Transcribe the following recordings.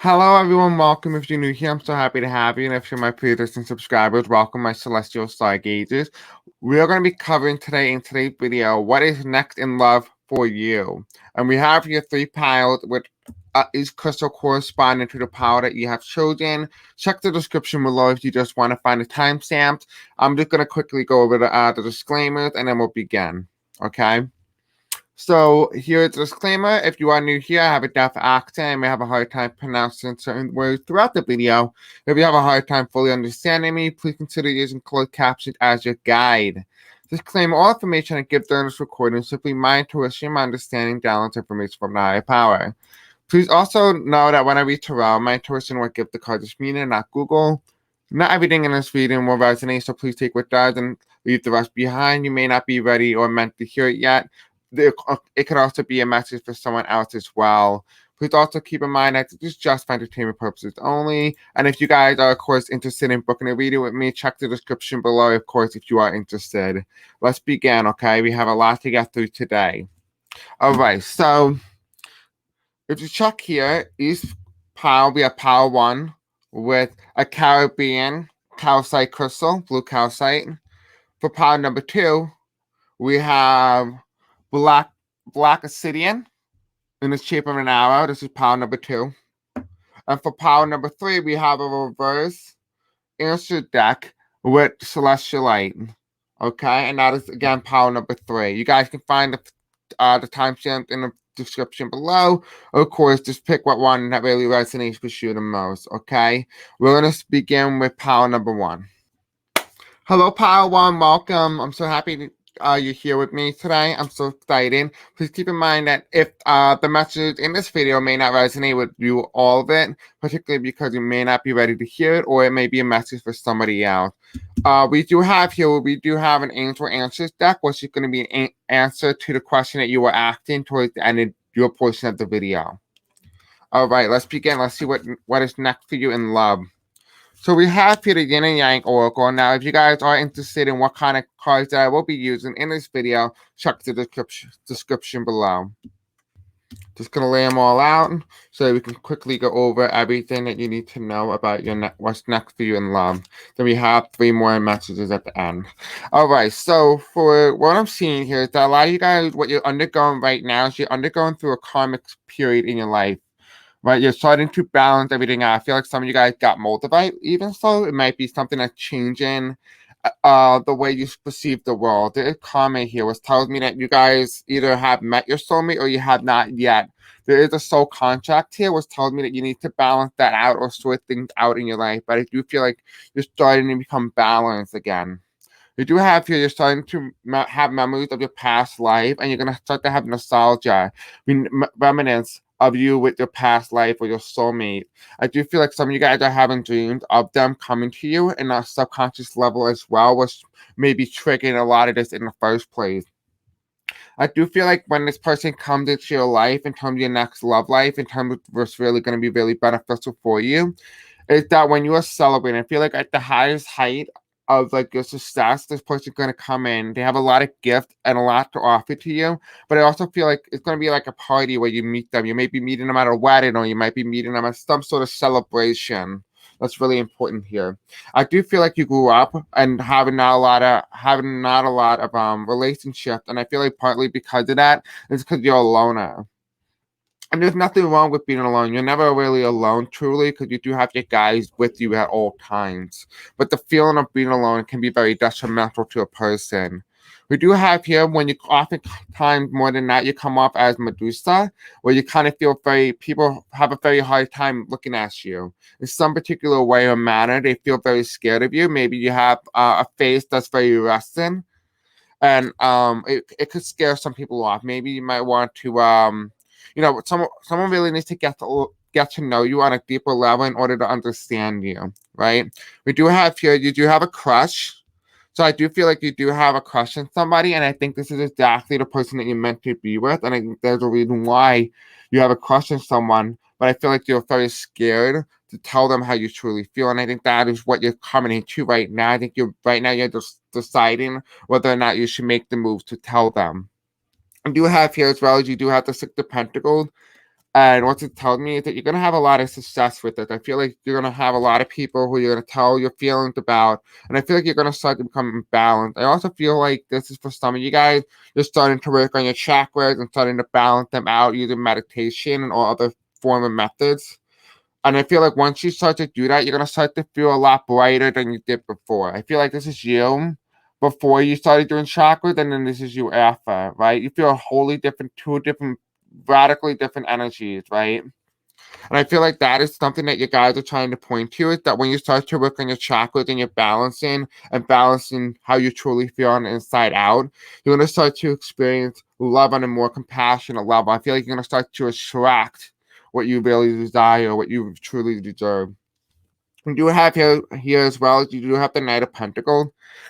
Hello, everyone. Welcome. If you're new here, I'm so happy to have you. And if you're my pre-listeners and subscribers, welcome, my celestial stargazers. We are going to be covering today in today's video what is next in love for you. And we have here 3 piles with each crystal corresponding to the pile that you have chosen. Check the description below if you just want to find the timestamps. I'm just going to quickly go over the disclaimers and then we'll begin. Okay. So here's a disclaimer. If you are new here, I have a deaf accent and may have a hard time pronouncing certain words throughout the video. If you have a hard time fully understanding me, please consider using closed captions as your guide. Disclaimer: all information I give during this recording is simply my intuition, my understanding, downloads information from the higher power. Please also know that when I read tarot, my intuition will give the cards its meaning, not Google. Not everything in this reading will resonate, so please take what does and leave the rest behind. You may not be ready or meant to hear it yet. It could also be a message for someone else as well. Please also keep in mind that this is just for entertainment purposes only. And if you guys are, of course, interested in booking a reading with me, check the description below, of course, if you are interested. Let's begin, okay? We have a lot to get through today. All right, so if you check here, each pile, we have pile 1 with a Caribbean calcite crystal, blue calcite. For pile number 2, we have black obsidian in the shape of an arrow. This is pile number 2. And for pile number 3, we have a reverse answer deck with celestial light. Okay, and that is again pile number 3. You guys can find the timestamp in the description below. Of course, just pick what one that really resonates with you the most. Okay, we're gonna begin with pile number 1. Hello, pile 1. Welcome. I'm so happy to you're here with me today. I'm so excited. Please keep in mind that if the message in this video may not resonate with you, all of it, particularly because you may not be ready to hear it, or it may be a message for somebody else. We do have an angel answers deck, which is going to be an answer to the question that you were asking towards the end of your portion of the video. All right, let's begin. Let's see what is next for you in love. So we have here the Yin and Yang Oracle. Now, if you guys are interested in what kind of cards that I will be using in this video, check the description below. Just going to lay them all out so we can quickly go over everything that you need to know about what's next for you in love. Then we have 3 more messages at the end. All right, so for what I'm seeing here is that a lot of you guys, what you're undergoing right now is you're undergoing through a karmic period in your life. Right, you're starting to balance everything out. I feel like some of you guys got multiplied, even so. It might be something that's changing the way you perceive the world. There is karma here, which tells me that you guys either have met your soulmate or you have not yet. There is a soul contract here, which tells me that you need to balance that out or sort things out in your life. But I do feel like you're starting to become balanced again. You do have here, you're starting to have memories of your past life, and you're going to start to have nostalgia, remnants of you with your past life or your soulmate. I do feel like some of you guys are having dreams of them coming to you in a subconscious level as well, which may be triggering a lot of this in the first place. I do feel like when this person comes into your life, in terms of your next love life, in terms of what's really going to be really beneficial for you, is that when you are celebrating, I feel like at the highest height of like your success, this person's going to come in. They have a lot of gift and a lot to offer to you, but I also feel like it's going to be like a party where you meet them. You may be meeting them at a wedding, or you might be meeting them at some sort of celebration. That's really important here. I do feel like you grew up and having not a lot of relationships, and I feel like partly because of that is because you're a loner. And there's nothing wrong with being alone. You're never really alone, truly, because you do have your guys with you at all times. But the feeling of being alone can be very detrimental to a person. We do have here, when you oftentimes more than that, you come off as Medusa, where you kind of feel people have a very hard time looking at you. In some particular way or manner, they feel very scared of you. Maybe you have a face that's very resting, and it could scare some people off. Maybe you might want to someone really needs to get to know you on a deeper level in order to understand you, right? We do have here, you do have a crush. So I do feel like you do have a crush on somebody, and I think this is exactly the person that you're meant to be with. And I think there's a reason why you have a crush on someone, but I feel like you're very scared to tell them how you truly feel. And I think that is what you're coming into right now. I think you're just deciding whether or not you should make the move to tell them. I do have here as well as you do have the 6 of Pentacles. And what's it telling me is that you're going to have a lot of success with it. I feel like you're going to have a lot of people who you're going to tell your feelings about. And I feel like you're going to start to become balanced. I also feel like this is for some of you guys, you're starting to work on your chakras and starting to balance them out using meditation and all other form of methods. And I feel like once you start to do that, you're going to start to feel a lot brighter than you did before. I feel like this is you before you started doing chakras, and then this is you after, right? You feel a wholly different, two different, radically different energies, right? And I feel like that is something that you guys are trying to point to, is that when you start to work on your chakras and you're balancing how you truly feel on the inside out, you're going to start to experience love on a more compassionate level. I feel like you're going to start to attract what you really desire, what you truly deserve. We do have here as well. You do have the Knight of Pentacles.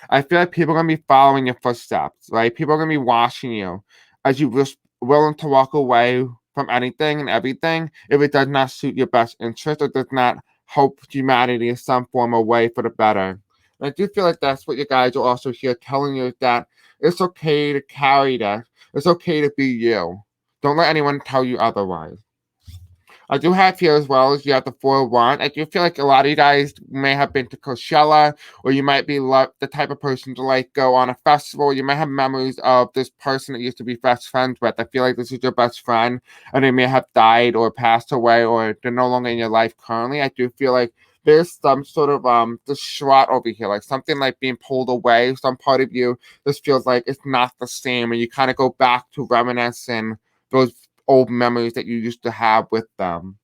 I feel like people are gonna be following your footsteps, right? People are gonna be watching you as you just willing to walk away from anything and everything if it does not suit your best interest or does not help humanity in some form or way for the better. And I do feel like that's what you guys are also here telling you, that it's okay to carry that. It's okay to be you. Don't let anyone tell you otherwise. I do have here as well as you have the 4-1. I do feel like a lot of you guys may have been to Coachella, or you might be the type of person to like go on a festival. You might have memories of this person that you used to be best friends with. I feel like this is your best friend, and they may have died or passed away, or they're no longer in your life currently. I do feel like there's some sort of distraught over here, like something like being pulled away. Some part of you just feels like it's not the same, and you kind of go back to reminiscing those old memories that you used to have with them.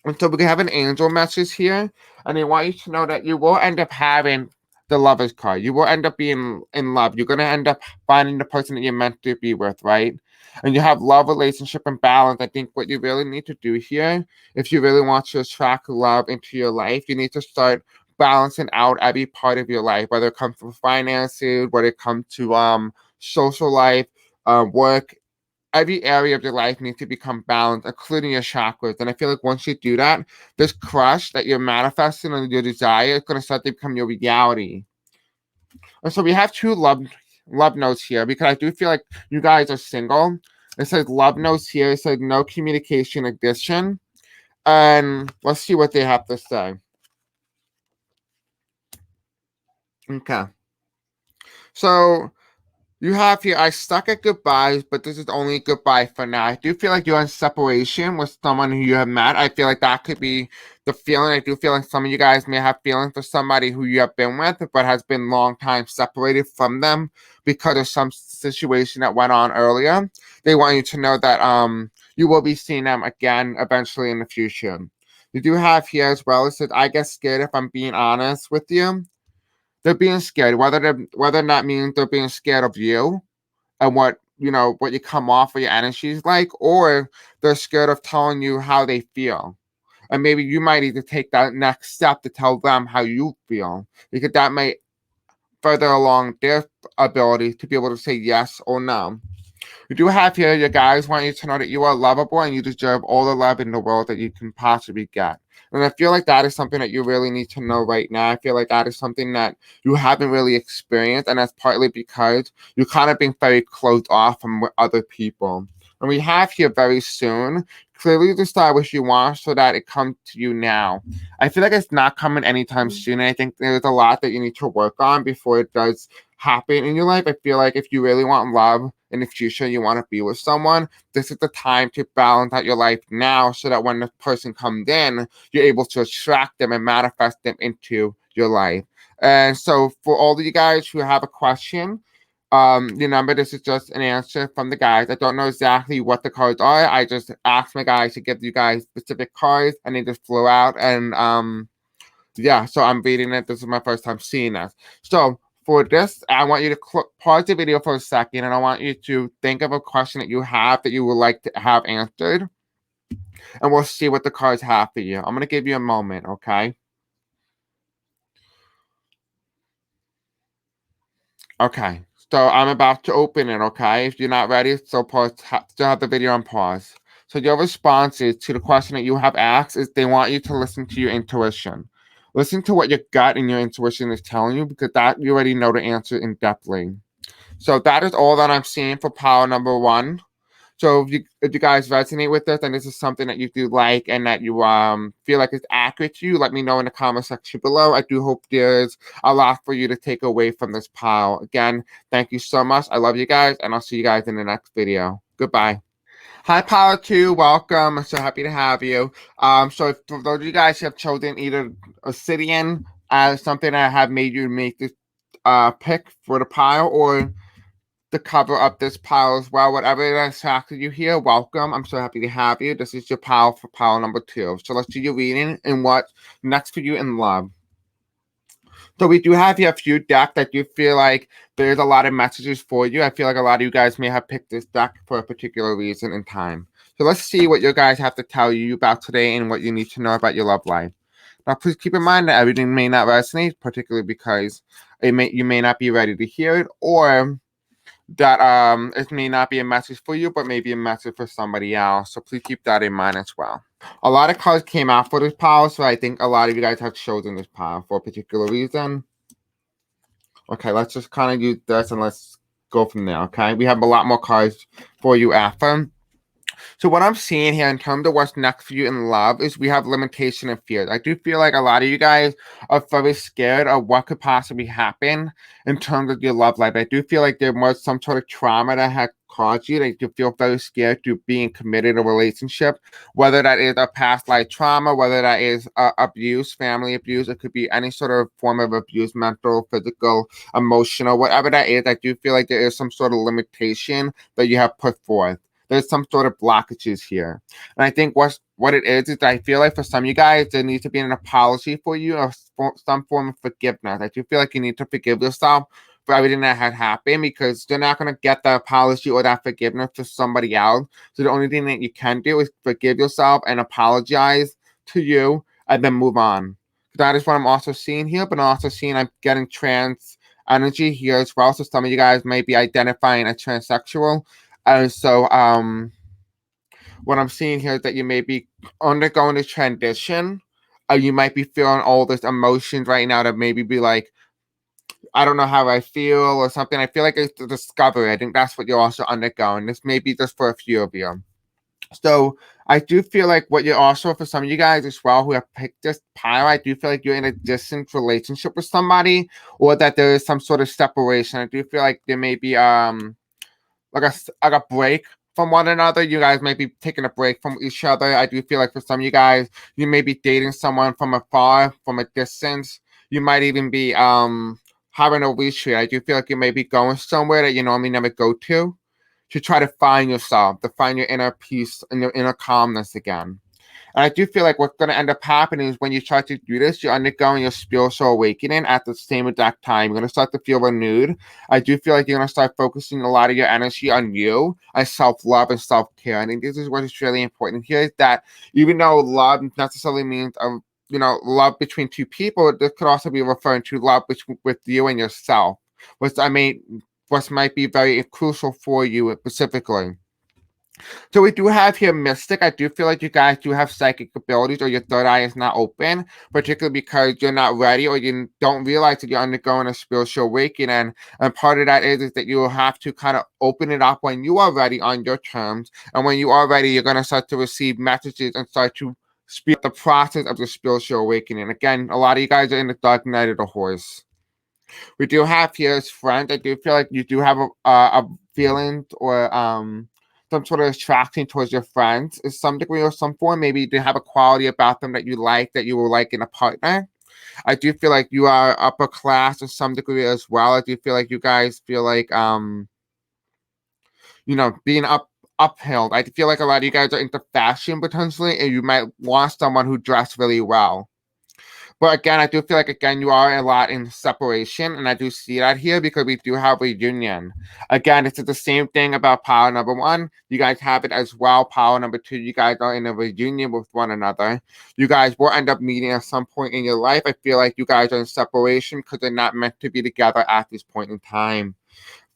And so we have an angel message here, and they want you to know that you will end up having the lover's card. You will end up being in love. You're going to end up finding the person that you're meant to be with, right? And you have love, relationship, and balance. I think what you really need to do here, if you really want to attract love into your life, you need to start balancing out every part of your life, whether it comes to finances, whether it comes to social life, work. Every area of your life needs to become balanced, including your chakras. And I feel like once you do that, this crush that you're manifesting and your desire is going to start to become your reality. And so we have two love notes here, because I do feel like you guys are single. It says love notes here. It says no communication addition. And let's see what they have to say. Okay. So you have here, I stuck at goodbyes, but this is only goodbye for now. I do feel like you're in separation with someone who you have met. I feel like that could be the feeling. I do feel like some of you guys may have feelings for somebody who you have been with, but has been long time separated from them because of some situation that went on earlier. They want you to know that you will be seeing them again eventually in the future. You do have here as well, it says, I get scared if I'm being honest with you. They're being scared, whether that means they're being scared of you and what you come off of your energy is like, or they're scared of telling you how they feel. And maybe you might need to take that next step to tell them how you feel, because that might further along their ability to be able to say yes or no. We do have here, you guys want you to know that you are lovable and you deserve all the love in the world that you can possibly get. And I feel like that is something that you really need to know right now. I feel like that is something that you haven't really experienced, and that's partly because you're kind of being very closed off from other people. And we have here very soon, clearly decide what you want so that it comes to you now. I feel like it's not coming anytime soon. And I think there's a lot that you need to work on before it does happen in your life. I feel like if you really want love in the future, you want to be with someone, this is the time to balance out your life now so that when the person comes in, you're able to attract them and manifest them into your life. And so for all of you guys who have a question, remember, this is just an answer from the guys. I don't know exactly what the cards are. I just asked my guys to give you guys specific cards, and they just flew out. And yeah, so I'm reading it. This is my first time seeing this. So for this, I want you to pause the video for a second, and I want you to think of a question that you have that you would like to have answered, and we'll see what the cards have for you. I'm going to give you a moment, okay? Okay, so I'm about to open it, okay? If you're not ready, so pause, still have the video on pause. So your responses to the question that you have asked is they want you to listen to your intuition. Listen to what your gut and your intuition is telling you, because that you already know the answer in depthly. So that is all that I'm seeing for pile number 1. So if you guys resonate with this and this is something that you do like and that you feel like it's accurate to you, let me know in the comment section below. I do hope there's a lot for you to take away from this pile. Again, thank you so much. I love you guys, and I'll see you guys in the next video. Goodbye. Hi, Power 2. Welcome. I'm so happy to have you. So if for those of you guys who have chosen either Obsidian as something that have made you make this pick for the pile, or the cover up this pile as well, whatever it attracted you here, welcome. I'm so happy to have you. This is your pile for pile number 2. So let's do your reading and what's next for you in love. So we do have here a few decks that you feel like there's a lot of messages for you. I feel like a lot of you guys may have picked this deck for a particular reason in time. So let's see what you guys have to tell you about today and what you need to know about your love life. Now, please keep in mind that everything may not resonate, particularly because you may not be ready to hear it, or that it may not be a message for you, but maybe a message for somebody else. So please keep that in mind as well. A lot of cards came out for this pile, so I think a lot of you guys have chosen this pile for a particular reason. Okay, let's just kind of use this and let's go from there, okay? We have a lot more cards for you after. So what I'm seeing here in terms of what's next for you in love is we have limitation and fear. I do feel like a lot of you guys are very scared of what could possibly happen in terms of your love life. I do feel like there was some sort of trauma that had caused you that you feel very scared to being committed in a relationship, whether that is a past life trauma, whether that is abuse, family abuse. It could be any sort of form of abuse, mental, physical, emotional, whatever that is. I do feel like there is some sort of limitation that you have put forth. There's some sort of blockages here. And I think what it is I feel like for some of you guys, there needs to be an apology for you or some form of forgiveness. I do feel like you need to forgive yourself for everything that had happened, because you're not going to get the apology or that forgiveness for somebody else. So the only thing that you can do is forgive yourself and apologize to you and then move on. That is what I'm also seeing here, but I'm also seeing I'm getting trans energy here as well. So some of you guys may be identifying as transsexual. And so what I'm seeing here is that you may be undergoing a transition. You might be feeling all this emotions right now that maybe be like, I don't know how I feel or something. I feel like it's the discovery. I think that's what you're also undergoing. This may be just for a few of you. So I do feel like what you're also, for some of you guys as well who have picked this pile, I do feel like you're in a distant relationship with somebody, or that there is some sort of separation. I do feel like there may be like a break from one another. You guys may be taking a break from each other. I do feel like for some of you guys, you may be dating someone from afar, from a distance. You might even be having a retreat. I do feel like you may be going somewhere that you normally never go to try to find yourself, to find your inner peace and your inner calmness again. And I do feel like what's going to end up happening is when you try to do this, you're undergoing your spiritual awakening at the same exact time. You're going to start to feel renewed. I do feel like you're going to start focusing a lot of your energy on you and self-love and self-care. I think this is what is really important here, is that even though love necessarily means love between two people, this could also be referring to love with you and yourself, which might be very crucial for you specifically. So we do have here Mystic. I do feel like you guys do have psychic abilities, or your third eye is not open, particularly because you're not ready or you don't realize that you're undergoing a spiritual awakening. And part of that is that you will have to kind of open it up when you are ready on your terms. And when you are ready, you're going to start to receive messages and start to speed up the process of the spiritual awakening. Again, a lot of you guys are in the dark night of the horse. We do have here as friends. I do feel like you do have a feeling or some sort of attraction towards your friends in some degree or some form. Maybe you do have a quality about them that you will like in a partner. I do feel like you are upper class to some degree as well. I do feel like you guys feel like being uphill. I feel like a lot of you guys are into fashion potentially, and you might want someone who dressed really well. But again, I do feel like, you are a lot in separation, and I do see that here because we do have a union. Again, it's the same thing about power number 1. You guys have it as well. Power number 2, you guys are in a reunion with one another. You guys will end up meeting at some point in your life. I feel like you guys are in separation because they're not meant to be together at this point in time.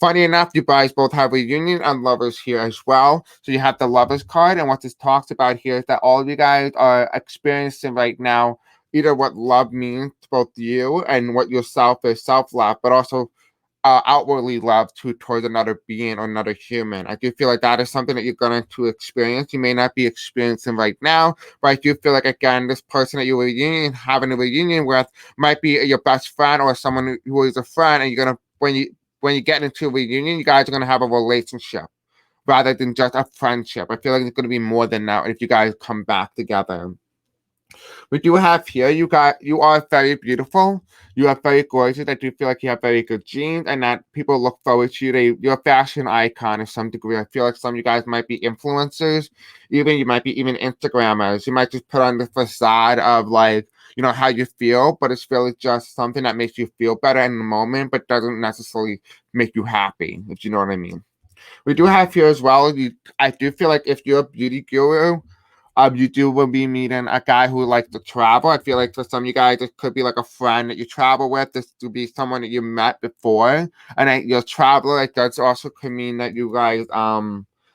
Funny enough, you guys both have reunion and lovers here as well. So you have the lovers card, and what this talks about here is that all of you guys are experiencing right now either what love means to both you and what yourself is, self-love, but also outwardly love towards another being or another human. I do feel like that is something that you're going to experience. You may not be experiencing right now, but I do feel like, again, this person that you're having a reunion with might be your best friend or someone who is a friend, and you're going to, when you get into a reunion, you guys are going to have a relationship rather than just a friendship. I feel like it's going to be more than that if you guys come back together. We do have here, you are very beautiful. You are very gorgeous. I do feel like you have very good genes and that people look forward to you. You're a fashion icon to some degree. I feel like some of you guys might be influencers. Even you might be even Instagrammers. You might just put on the facade of like, how you feel, but it's really just something that makes you feel better in the moment, but doesn't necessarily make you happy, if you know what I mean. We do have here as well. I do feel like if you're a beauty guru, you will be meeting a guy who likes to travel. I feel like for some of you guys, it could be like a friend that you travel with. This could be someone that you met before, and you're traveler. Like that's also could mean that you guys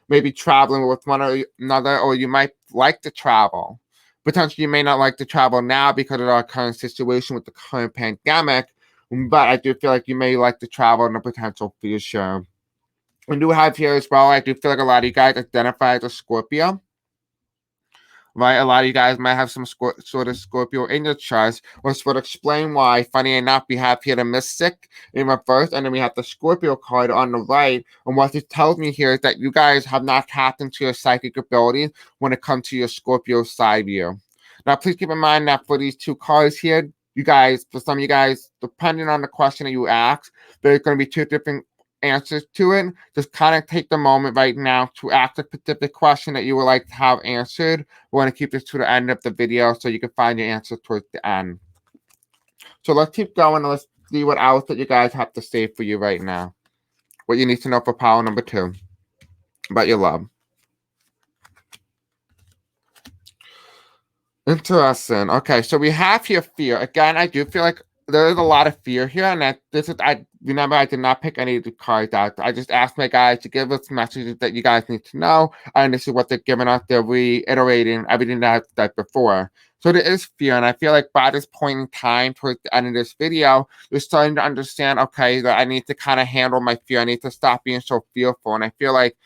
maybe traveling with one or another, or you might like to travel. Potentially, you may not like to travel now because of our current situation with the current pandemic, but I do feel like you may like to travel in the potential future. We do have here as well. I do feel like a lot of you guys identify as a Scorpio, right? A lot of you guys might have some sort of Scorpio in your chart, which would explain why, funny enough, we have here the Mystic in reverse, and then we have the Scorpio card on the right. And what it tells me here is that you guys have not tapped into your psychic abilities when it comes to your Scorpio side view. Now, please keep in mind that for these two cards here, you guys, for some of you guys, depending on the question that you ask, there's going to be two different answers to it. Just kind of take the moment right now to ask a specific question that you would like to have answered. We want to keep this to the end of the video so you can find your answer towards the end. So let's keep going and let's see what else that you guys have to say for you right now. What you need to know for power number 2 about your love. Interesting. Okay, so we have here fear. Again, I do feel like there is a lot of fear here, and I remember I did not pick any of the cards out. I just asked my guys to give us messages that you guys need to know, and this is what they're giving us. They're reiterating everything that I've said before. So there is fear, and I feel like by this point in time, towards the end of this video, you're starting to understand, okay, that I need to kind of handle my fear. I need to stop being so fearful, and I feel like,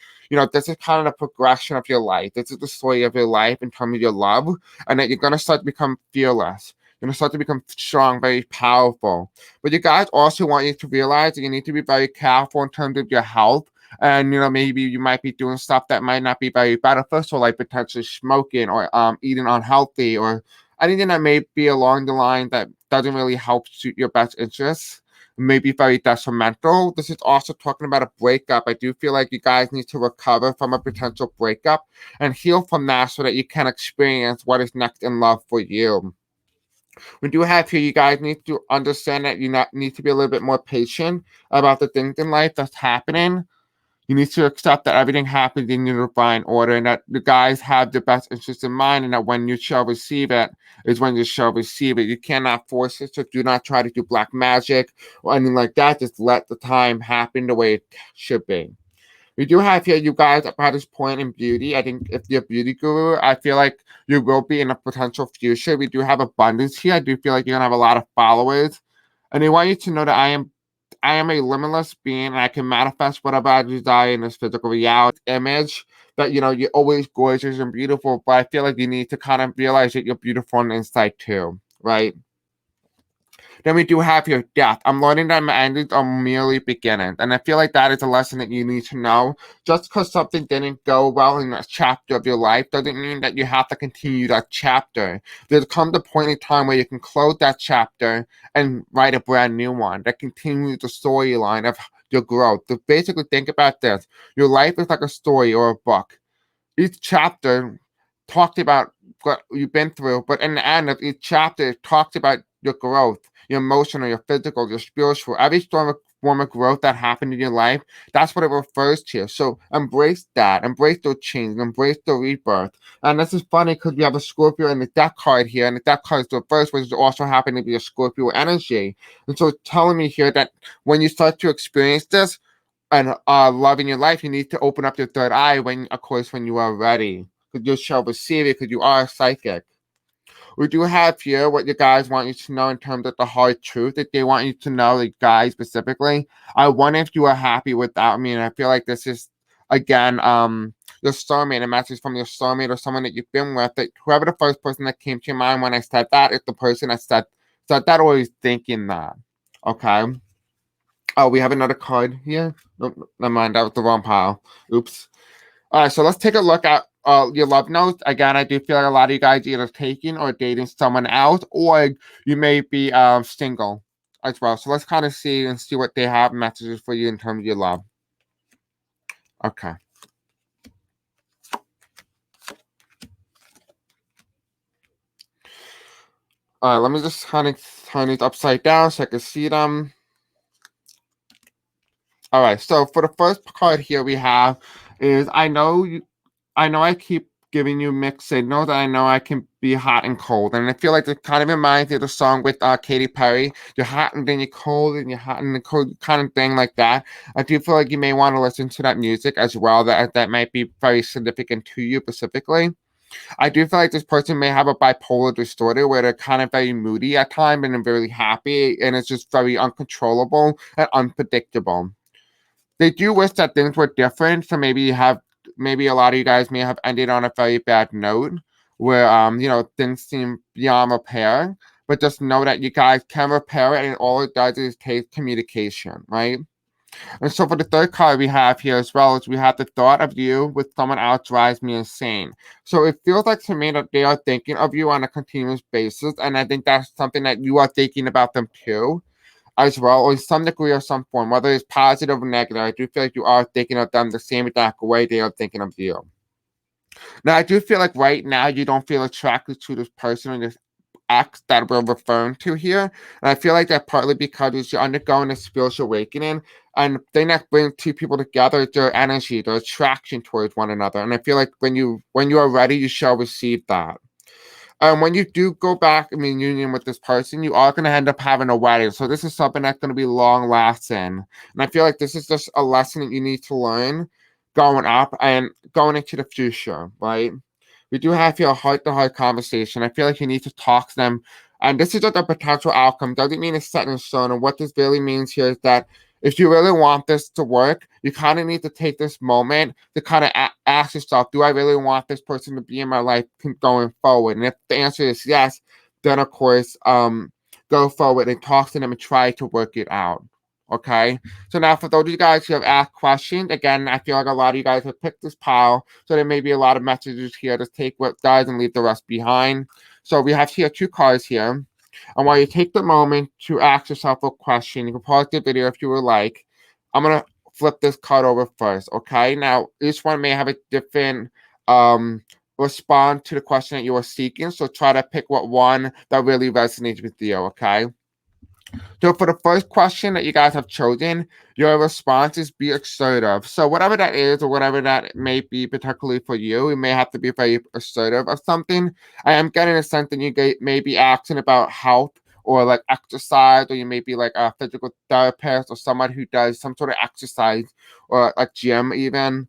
this is kind of the progression of your life. This is the story of your life in terms of your love, and that you're going to start to become fearless. You're going to start to become strong, very powerful. But you guys also want you to realize that you need to be very careful in terms of your health. And, maybe you might be doing stuff that might not be very beneficial, like potentially smoking or eating unhealthy or anything that may be along the line that doesn't really help suit your best interests. May be very detrimental. This is also talking about a breakup. I do feel like you guys need to recover from a potential breakup and heal from that so that you can experience what is next in love for you. We do have here, you guys need to understand that you need to be a little bit more patient about the things in life that's happening. You need to accept that everything happens in your divine order and that the guys have the best interest in mind and that when you shall receive it is when you shall receive it. You cannot force it, so do not try to do black magic or anything like that. Just let the time happen the way it should be. We do have here, you guys, about this point in beauty. I think if you're a beauty guru, I feel like you will be in a potential future. We do have abundance here. I do feel like you're gonna have a lot of followers. And I want you to know that I am a limitless being and I can manifest whatever I desire in this physical reality image. That you're always gorgeous and beautiful, but I feel like you need to kind of realize that you're beautiful on the inside too, right? Then we do have your death. I'm learning that my endings are merely beginnings. And I feel like that is a lesson that you need to know. Just because something didn't go well in a chapter of your life doesn't mean that you have to continue that chapter. There's come the point in time where you can close that chapter and write a brand new one that continues the storyline of your growth. So basically think about this. Your life is like a story or a book. Each chapter talked about what you've been through, but in the end of each chapter, it talks about your growth, your emotional, your physical, your spiritual, every form of growth that happened in your life. That's what it refers to. So embrace that, embrace those changes, embrace the rebirth. And this is funny because we have a Scorpio in the deck card here, and the deck card is the first, which is also happen to be a Scorpio energy. And so it's telling me here that when you start to experience this, and love in your life, you need to open up your third eye when, of course, when you are ready. Because you shall receive it, because you are psychic. we do have here what you guys want you to know in terms of the hard truth that they want you to know, like guys specifically. I wonder if you are happy with that. I mean, I feel like this is again your soulmate, a message from your soulmate or someone that you've been with. That whoever the first person that came to your mind when I said that is the person that said that or is thinking that. Okay. Oh, we have another card here. Nope, never mind, that was the wrong pile. Oops. All right, so let's take a look at your love notes. Again, I do feel like a lot of you guys either taking or dating someone else, or you may be single as well. So let's kind of see what they have messages for you in terms of your love. Okay. All right, let me just kind of turn these upside down so I can see them. All right, so for the first card here we have is I know I keep giving you mixed signals. I know I can be hot and cold, and I feel like it kind of reminds me of the song with Katy Perry. You're hot and then you're cold, and you're hot and then cold, kind of thing like that. I do feel like you may want to listen to that music as well. That might be very significant to you specifically. I do feel like this person may have a bipolar disorder where they're kind of very moody at times and very happy, and it's just very uncontrollable and unpredictable. They do wish that things were different, so maybe a lot of you guys may have ended on a very bad note where things seem beyond repair, but just know that you guys can repair it, and all it does is take communication, right? And so for the third card we have here as well is we have the thought of you with someone else drives me insane. So it feels like to me that they are thinking of you on a continuous basis, and I think that's something that you are thinking about them too as well, or some degree or some form, whether it's positive or negative. I do feel like you are thinking of them the same exact way they are thinking of you. Now, I do feel like right now you don't feel attracted to this person or this ex that we're referring to here. And I feel like that partly because you're undergoing a spiritual awakening, and the thing that brings two people together is their energy, their attraction towards one another. And I feel like when you are ready, you shall receive that. When you do go back in union with this person, you are going to end up having a wedding. So this is something that's going to be long lasting. And I feel like this is just a lesson that you need to learn going up and going into the future, right? We do have here a heart-to-heart conversation. I feel like you need to talk to them. And this is just a potential outcome. Doesn't mean it's set in stone. And what this really means here is that if you really want this to work, you kind of need to take this moment to kind of ask yourself, do I really want this person to be in my life going forward? And if the answer is yes, then of course, go forward and talk to them and try to work it out. Okay. So now for those of you guys who have asked questions, again, I feel like a lot of you guys have picked this pile. So there may be a lot of messages here. Just take what does and leave the rest behind. So we have here two cards here. And while you take the moment to ask yourself a question, you can pause the video if you would like. I'm going to flip this card over first, okay? Now, each one may have a different response to the question that you are seeking, so try to pick what one that really resonates with you, okay? So for the first question that you guys have chosen, your response is be assertive. So whatever that is or whatever that may be particularly for you, you may have to be very assertive of something. I am getting a sense that you may be asking about health or like exercise, or you may be like a physical therapist or someone who does some sort of exercise or like gym even.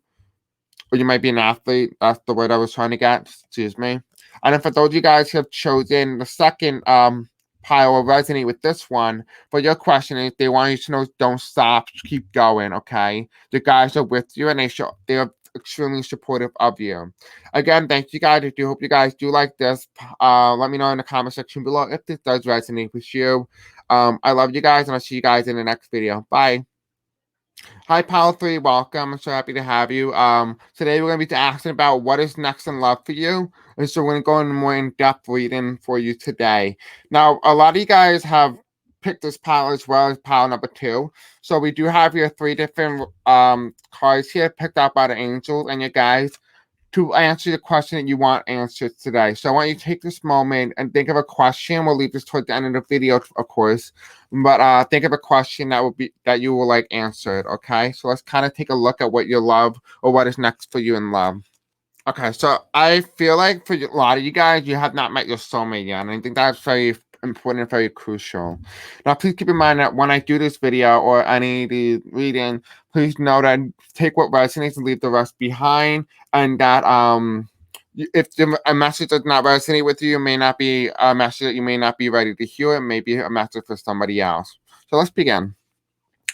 Or you might be an athlete. That's the word I was trying to get. Excuse me. And then for those of you guys who have chosen the second pile will resonate with this one. But your question is they want you to know don't stop, keep going, okay? The guys are with you and they're extremely supportive of you. Again, thank you guys. I do hope you guys do like this. Let me know in the comment section below if this does resonate with you. I love you guys and I'll see you guys in the next video. Bye. Hi, Pal 3. Welcome. I'm so happy to have you. Today we're going to be asking about what is next in love for you. And so we're going to go into more in-depth reading for you today. Now, a lot of you guys have picked this pile as well as pile number 2. So we do have here 3 different cards here picked out by the angels and your guys to answer the question that you want answered today. So I want you to take this moment and think of a question. We'll leave this toward the end of the video, of course. But think of a question that you will like answered, okay? So let's kind of take a look at what you love or what is next for you in love. Okay, so I feel like for a lot of you guys, you have not met your soulmate yet. And I think that's very important and very crucial. Now, please keep in mind that when I do this video or any of the reading, please know that take what resonates and leave the rest behind. And that if a message does not resonate with you, it may not be a message that you may not be ready to hear. It may be a message for somebody else. So let's begin.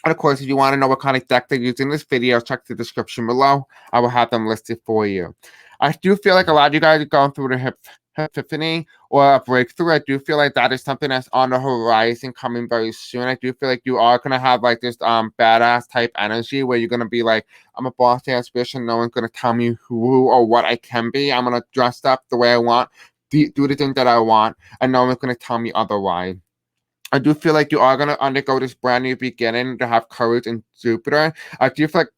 And of course, if you want to know what kind of deck they're using in this video, check the description below. I will have them listed for you. I do feel like a lot of you guys are going through the epiphany or a breakthrough. I do feel like that is something that's on the horizon coming very soon. I do feel like you are gonna have like this badass type energy where you're gonna be like, I'm a boss ass bitch and no one's gonna tell me who or what I can be. I'm gonna dress up the way I want, do the thing that I want, and no one's gonna tell me otherwise. I do feel like you are going to undergo this brand new beginning to have courage in Jupiter. I do feel like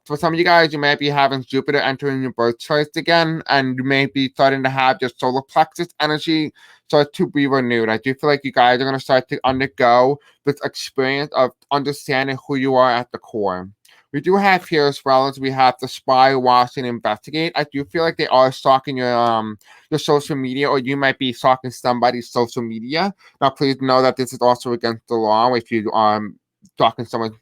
for some of you guys, you may be having Jupiter entering your birth charts again, and you may be starting to have your solar plexus energy start to be renewed. I do feel like you guys are going to start to undergo this experience of understanding who you are at the core. We do have here, as well as we have the spy, watch, and investigate. I do feel like they are stalking your social media, or you might be stalking somebody's social media. Now, please know that this is also against the law if you stalking someone's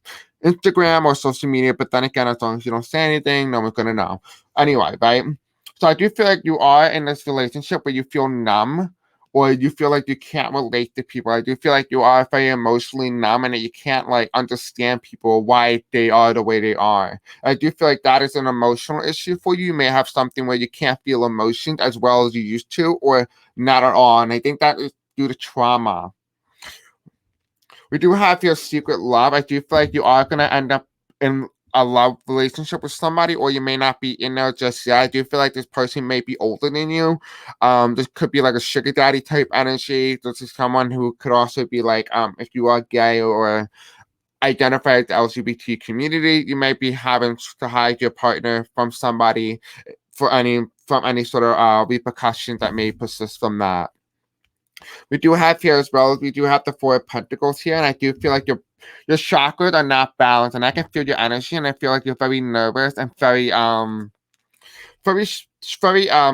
Instagram or social media. But then again, as long as you don't say anything, no one's gonna know. Anyway, right? So I do feel like you are in this relationship where you feel numb, or you feel like you can't relate to people. I do feel like you are very emotionally numb and that you can't like understand people why they are the way they are. I do feel like that is an emotional issue for you. You may have something where you can't feel emotions as well as you used to, or not at all. And I think that is due to trauma. We do have your secret love. I do feel like you are going to end up in a love relationship with somebody, or you may not be in there just yet. I do feel like this person may be older than you. This could be like a sugar daddy type energy. This is someone who could also be like, if you are gay or identify as the LGBT community, you might be having to hide your partner from somebody from any sort of repercussions that may persist from that. We do have here, as well as we do have the Four of Pentacles here, and I do feel like your chakras are not balanced, and I can feel your energy, and I feel like you're very nervous and very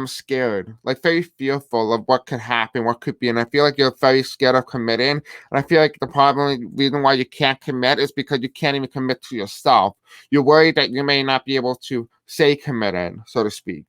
scared, like very fearful of what could happen, what could be, and I feel like you're very scared of committing. And I feel like the reason why you can't commit is because you can't even commit to yourself. You're worried that you may not be able to stay committed, so to speak.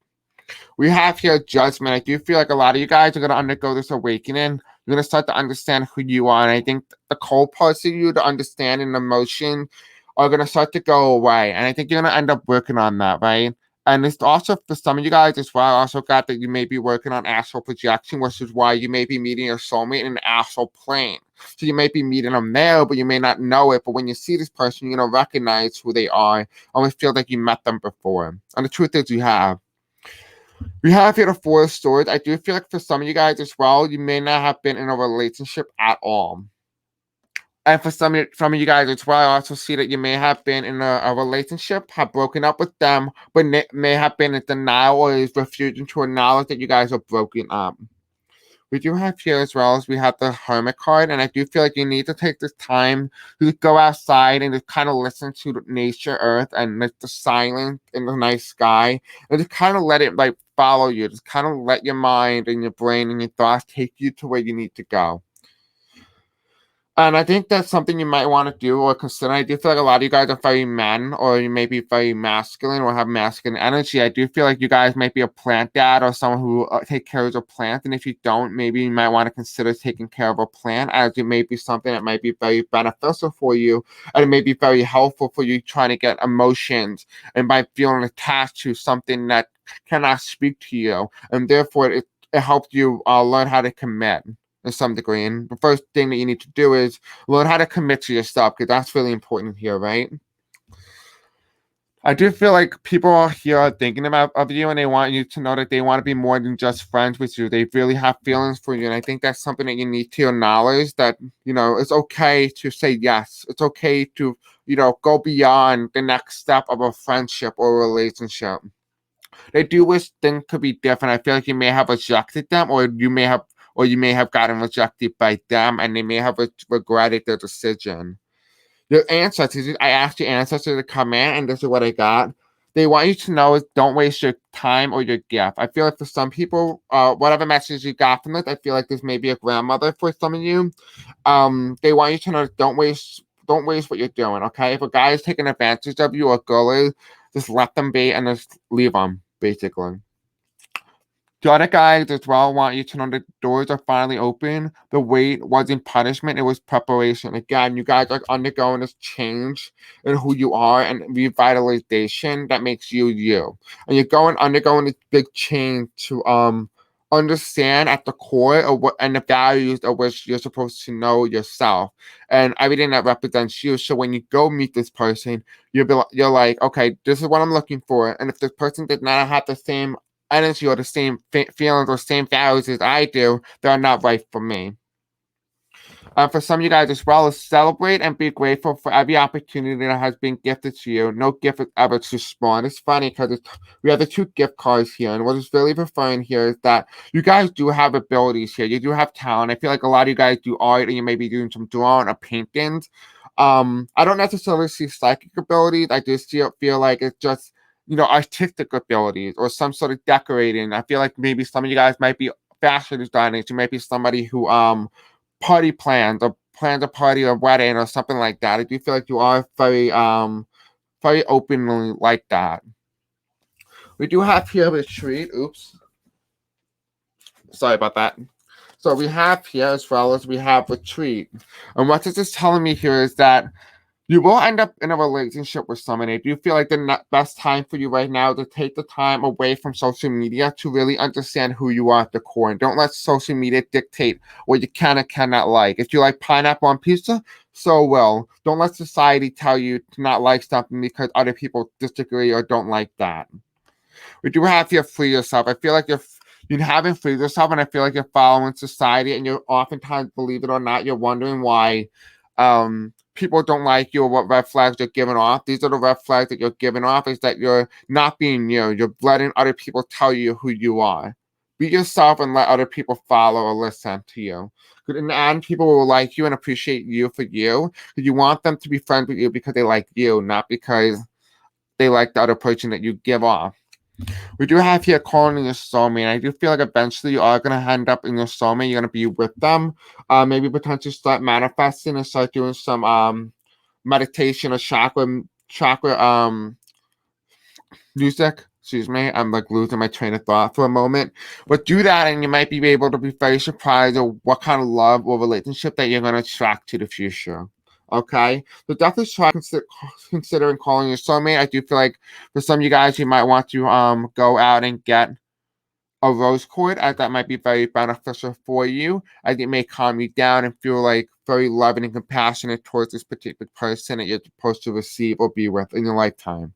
We have here judgment. I do feel like a lot of you guys are going to undergo this awakening. You're going to start to understand who you are. And I think the cold parts of you, the understanding, the emotion, are going to start to go away. And I think you're going to end up working on that, right? And it's also for some of you guys as well. I also got that you may be working on astral projection, which is why you may be meeting your soulmate in an astral plane. So you may be meeting them there, but you may not know it. But when you see this person, you're going to recognize who they are. Almost feel like you met them before. And the truth is, you have. We have here the Four of Swords. I do feel like for some of you guys as well, you may not have been in a relationship at all. And for some of you guys as well, I also see that you may have been in a relationship, have broken up with them, but may have been in denial or is refusing to acknowledge that you guys are broken up. We do have here, as well as we have the Hermit card, and I do feel like you need to take this time to go outside and just kind of listen to nature, earth, and like the silence in the night sky, and just kind of let it like follow you. Just kind of let your mind and your brain and your thoughts take you to where you need to go. And I think that's something you might want to do or consider. I do feel like a lot of you guys are very men, or you may be very masculine or have masculine energy. I do feel like you guys might be a plant dad or someone who take care of a plant. And if you don't, maybe you might want to consider taking care of a plant, as it may be something that might be very beneficial for you, and it may be very helpful for you trying to get emotions and by feeling attached to something that cannot speak to you. And therefore, it helps you learn how to commit to some degree. And the first thing that you need to do is learn how to commit to yourself, because that's really important here, right? I do feel like people here are thinking of you, and they want you to know that they want to be more than just friends with you. They really have feelings for you. And I think that's something that you need to acknowledge, that, it's okay to say yes. It's okay to, go beyond the next step of a friendship or a relationship. They do wish things could be different. I feel like you may have rejected them, or you may have gotten rejected by them, and they may have regretted their decision. Your ancestors, I asked your ancestors to come in, and this is what I got. They want you to know is don't waste your time or your gift. I feel like for some people, whatever message you got from this, I feel like this may be a grandmother for some of you. They want you to know don't waste what you're doing, okay? If a guy is taking advantage of you, or a girl is, just let them be and just leave them, basically. The other guys as well want you to know the doors are finally open. The wait wasn't punishment, it was preparation. Again, you guys are undergoing this change in who you are and revitalization that makes you you. And you're undergoing this big change to understand at the core of what and the values of which you're supposed to know yourself and everything that represents you. So when you go meet this person, you're like, okay, this is what I'm looking for. And if this person did not have the same energy or the same feelings or same values as I do, they're not right for me. For some of you guys as well, is celebrate and be grateful for every opportunity that has been gifted to you. No gift is ever too small. And it's funny because we have the 2 gift cards here. And what it's really referring here is that you guys do have abilities here. You do have talent. I feel like a lot of you guys do art and you may be doing some drawing or paintings. I don't necessarily see psychic abilities. I just feel like it's just, artistic abilities or some sort of decorating. I feel like maybe some of you guys might be fashion designers. You might be somebody who party plans or plans a party or wedding or something like that. I do feel like you are very openly like that. We do have here a retreat. Oops. Sorry about that. So we have here as well as we have retreat. And what this is telling me here is that you will end up in a relationship with somebody. Do you feel like the best time for you right now to take the time away from social media to really understand who you are at the core? And don't let social media dictate what you can and cannot like. If you like pineapple on pizza, so well. Don't let society tell you to not like something because other people disagree or don't like that. We do have to free yourself. I feel like you haven't freed yourself, and I feel like you're following society, and you're oftentimes, believe it or not, you're wondering why people don't like you or what red flags you're giving off. These are the red flags that you're giving off, is that you're not being you. You're letting other people tell you who you are. Be yourself and let other people follow or listen to you. Because in the end, people will like you and appreciate you for you. Because you want them to be friends with you because they like you, not because they like the other person that you give off. We do have here calling in your soulmate. I do feel like eventually you are going to end up in your soulmate. You're going to be with them. Maybe potentially start manifesting and start doing some meditation or chakra music. Excuse me. I'm like losing my train of thought for a moment. But do that and you might be able to be very surprised at what kind of love or relationship that you're going to attract to the future. Okay, so definitely try considering calling your soulmate. I do feel like for some of you guys, you might want to go out and get a rose cord, as that might be very beneficial for you. As it may calm you down and feel like very loving and compassionate towards this particular person that you're supposed to receive or be with in your lifetime.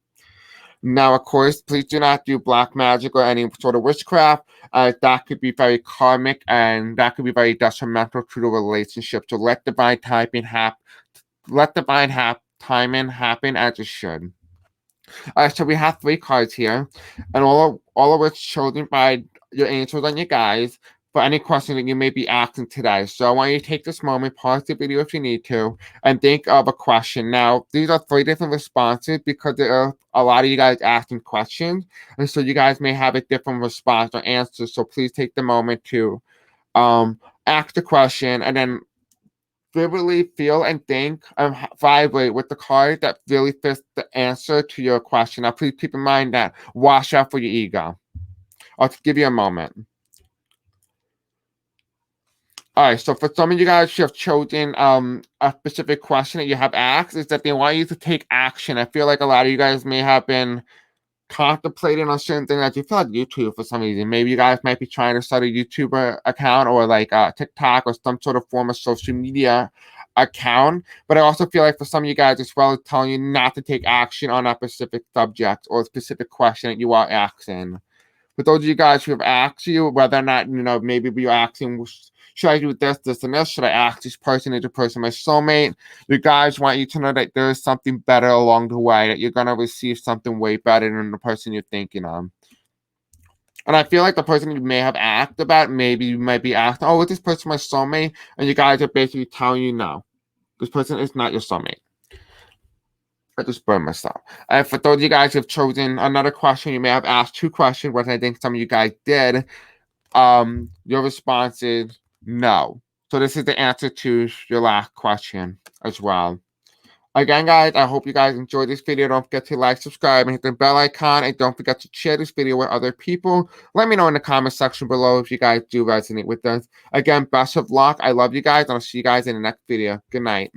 Now, of course, please do not do black magic or any sort of witchcraft. That could be very karmic and that could be very detrimental to the relationship. So let divine timing happen. Let divine timing happen as it should. So we have 3 cards here, and all of which chosen by your angels and your guides for any question that you may be asking today. So I want you to take this moment, pause the video if you need to, and think of a question. Now, these are 3 different responses because there are a lot of you guys asking questions, and so you guys may have a different response or answer. So please take the moment to ask the question and then vividly feel and think and vibrate with the card that really fits the answer to your question. Now, please keep in mind that watch out for your ego. I'll give you a moment. All right, so for some of you guys who have chosen a specific question that you have asked, is that they want you to take action. I feel like a lot of you guys may have been contemplating on certain things. That you feel like YouTube for some reason. Maybe you guys might be trying to start a YouTuber account or like TikTok or some sort of form of social media account. But I also feel like for some of you guys as well, it's telling you not to take action on a specific subject or a specific question that you are asking. For those of you guys who have asked you whether or not, maybe you're asking, should I do this, and this? Should I ask this person, is the person my soulmate? You guys want you to know that there is something better along the way, that you're going to receive something way better than the person you're thinking of. And I feel like the person you may have asked about, maybe you might be asked, oh, is this person my soulmate? And you guys are basically telling you no. This person is not your soulmate. I just burned myself. For those of you guys who have chosen another question, you may have asked 2 questions, which I think some of you guys did. Your response is no. So this is the answer to your last question as well. Again, guys, I hope you guys enjoyed this video. Don't forget to like, subscribe, and hit the bell icon. And don't forget to share this video with other people. Let me know in the comment section below if you guys do resonate with us. Again, best of luck. I love you guys, and I'll see you guys in the next video. Good night.